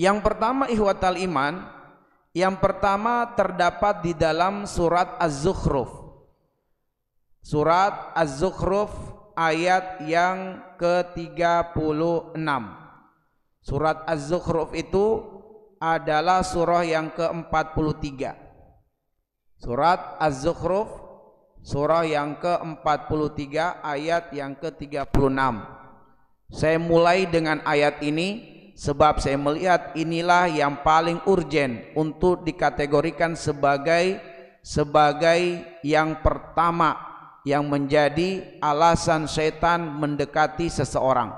Yang pertama ikhwatal iman, yang pertama terdapat di dalam surat Az-Zukhruf. Surat Az-Zukhruf ayat yang ke-36. Surat Az-Zukhruf itu adalah surah yang ke-43. Surat Az-Zukhruf surah yang ke-43 ayat yang ke-36. Saya mulai dengan ayat ini sebab saya melihat inilah yang paling urgen untuk dikategorikan sebagai yang pertama yang menjadi alasan setan mendekati seseorang,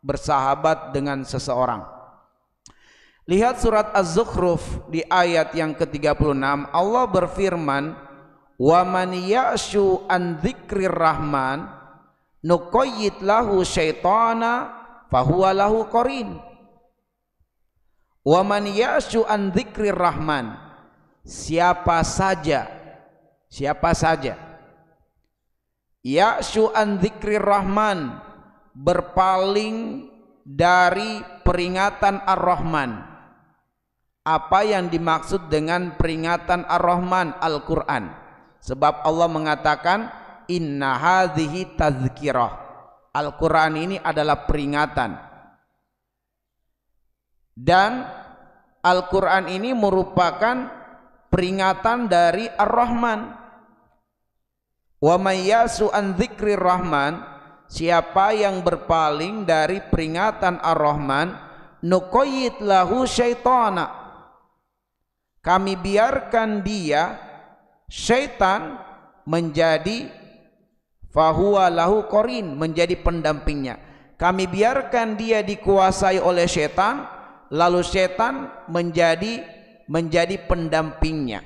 bersahabat dengan seseorang. Lihat surat Az-Zukhruf di ayat yang ke-36, Allah berfirman, "Wa man ya'shu an dzikrir rahman nuqayyid lahu syaitana fahuwa lahu qarin." Wa man ya'shu an dzikrir rahman, siapa saja ya'shu an dzikrir rahman, berpaling dari peringatan Ar-Rahman. Apa yang dimaksud dengan peringatan Ar-Rahman? Al-Quran. Sebab Allah mengatakan inna hadhihi tazkirah, Al-Quran ini adalah peringatan, dan Al-Quran ini merupakan peringatan dari Ar-Rahman. Wa may yasu an dzikrir rahman, siapa yang berpaling dari peringatan Ar-Rahman, nuqayyid lahu syaitana, kami biarkan dia syaitan menjadi fahuwa lahu qarin, menjadi pendampingnya. Kami biarkan dia dikuasai oleh syaitan, lalu syaitan menjadi pendampingnya.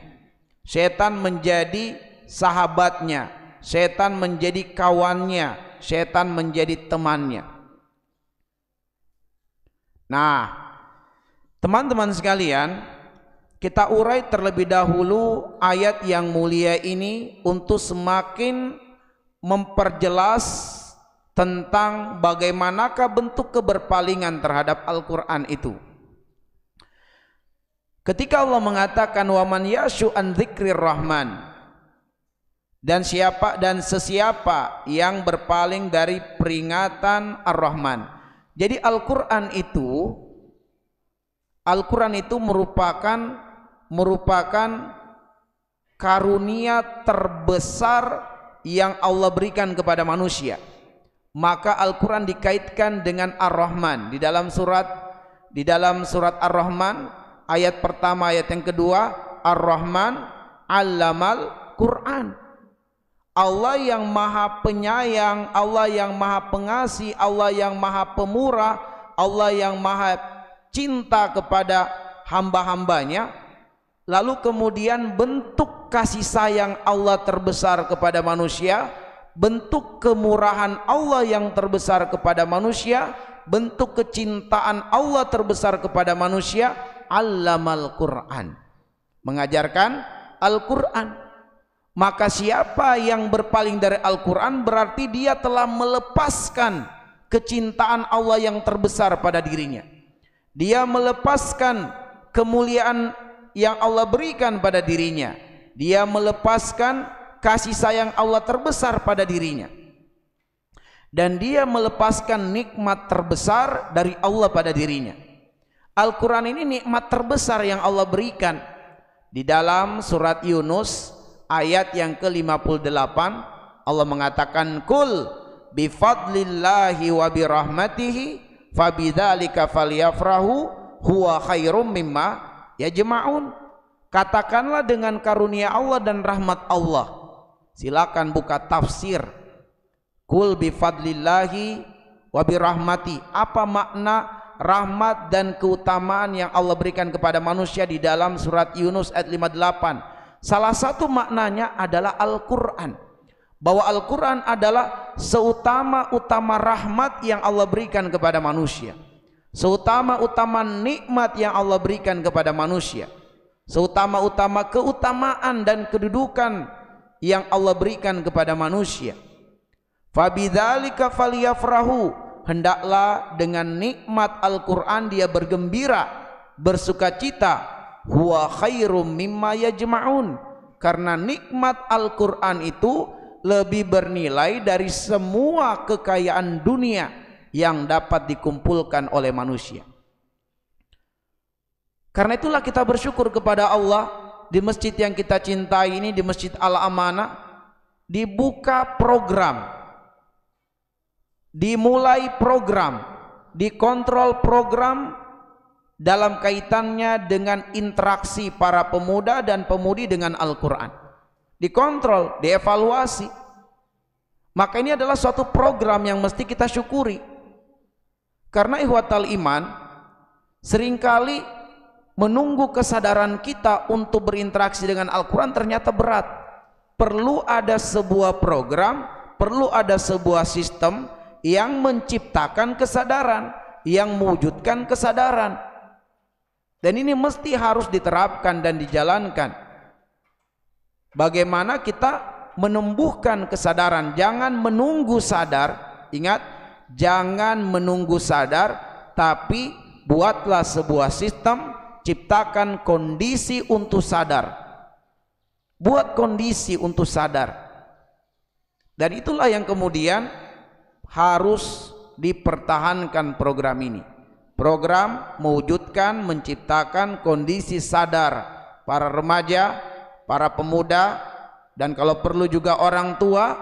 Syaitan menjadi sahabatnya, syaitan menjadi kawannya, syaitan menjadi temannya. Nah, teman-teman sekalian, kita urai terlebih dahulu ayat yang mulia ini untuk semakin memperjelas tentang bagaimanakah bentuk keberpalingan terhadap Al-Quran itu. Ketika Allah mengatakan wa man yashu an dzikrir rahman, dan sesiapa yang berpaling dari peringatan Ar-Rahman. Jadi Al-Quran itu merupakan karunia terbesar yang Allah berikan kepada manusia. Maka Al-Quran dikaitkan dengan Ar-Rahman di dalam surat Ar-Rahman ayat pertama, ayat yang kedua, Ar-Rahman 'allamal Quran. Allah yang maha penyayang, Allah yang maha pengasih, Allah yang maha pemurah, Allah yang maha cinta kepada hamba-hambanya. Lalu kemudian bentuk kasih sayang Allah terbesar kepada manusia, bentuk kemurahan Allah yang terbesar kepada manusia, bentuk kecintaan Allah terbesar kepada manusia, 'allamal Quran, mengajarkan Al-Quran. Maka siapa yang berpaling dari Al-Quran berarti dia telah melepaskan kecintaan Allah yang terbesar pada dirinya. Dia melepaskan kemuliaan yang Allah berikan pada dirinya. Dia melepaskan kasih sayang Allah terbesar pada dirinya. Dan dia melepaskan nikmat terbesar dari Allah pada dirinya. Al-Quran ini nikmat terbesar yang Allah berikan. Di dalam surat Yunus ayat yang ke-58 Allah mengatakan kul bifadlillahi wa birahmatihi fabidzalika falyafrahu huwa khairum mimma yajma'un. Katakanlah dengan karunia Allah dan rahmat Allah. Silakan buka tafsir. Kul bifadlillahi wa birahmati. Apa makna rahmat dan keutamaan yang Allah berikan kepada manusia di dalam surat Yunus ayat 58? Salah satu maknanya adalah Al-Quran, bahwa Al-Quran adalah seutama-utama rahmat yang Allah berikan kepada manusia, seutama-utama nikmat yang Allah berikan kepada manusia, seutama-utama keutamaan dan kedudukan yang Allah berikan kepada manusia. Fabidzalika falyafrahu, hendaklah dengan nikmat Al-Quran dia bergembira. bersukacita, huwa khairum mimma yajma'un, karena nikmat Al-Quran itu lebih bernilai dari semua kekayaan dunia yang dapat dikumpulkan oleh manusia. Karena itulah kita bersyukur kepada Allah, di masjid yang kita cintai ini, di Masjid Al-Amanah, dibuka program, dimulai program, dikontrol program dalam kaitannya dengan interaksi para pemuda dan pemudi dengan Al-Quran. Dikontrol, dievaluasi. Maka ini adalah suatu program yang mesti kita syukuri. Karena ikhwatal iman, seringkali menunggu kesadaran kita untuk berinteraksi dengan Al-Quran ternyata berat. Perlu ada sebuah program, perlu ada sebuah sistem yang menciptakan kesadaran, yang mewujudkan kesadaran. Dan ini mesti harus diterapkan dan dijalankan. Bagaimana kita menumbuhkan kesadaran, jangan menunggu sadar. Ingat, jangan menunggu sadar, tapi buatlah sebuah sistem, ciptakan kondisi untuk sadar. Buat kondisi untuk sadar. Dan itulah yang kemudian harus dipertahankan program ini. Program mewujudkan, menciptakan kondisi sadar para remaja, para pemuda, dan kalau perlu juga orang tua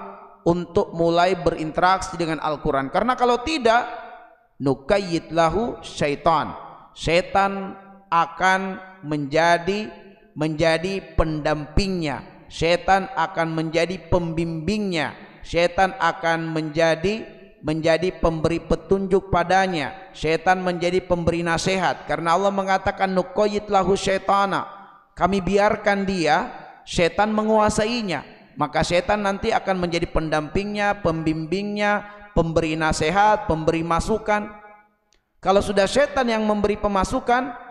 untuk mulai berinteraksi dengan Al-Quran. Karena kalau tidak, nukayyid lahu syaitan. Syaitan akan menjadi pendampingnya, syaitan akan menjadi pembimbingnya, syaitan akan menjadi pemberi petunjuk padanya, syaitan menjadi pemberi nasihat. Karena Allah mengatakan nuqayyid lahu syaitana, kami biarkan dia, syaitan menguasainya, maka syaitan nanti akan menjadi pendampingnya, pembimbingnya, pemberi nasihat, pemberi masukan. Kalau sudah syaitan yang memberi pemasukan,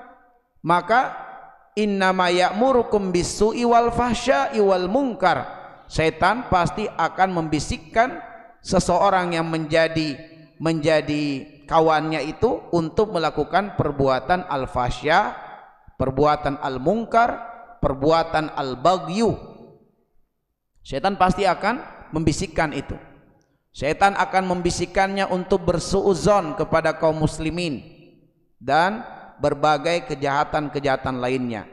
maka innama ya'murukum bis-su'i wal fahsya'i wal munkar. Setan pasti akan membisikkan seseorang yang menjadi kawannya itu untuk melakukan perbuatan al-fahsya, perbuatan al-munkar, perbuatan al-baghyu. Setan pasti akan membisikkan itu. Setan akan membisikkannya untuk bersuudzon kepada kaum muslimin dan berbagai kejahatan-kejahatan lainnya.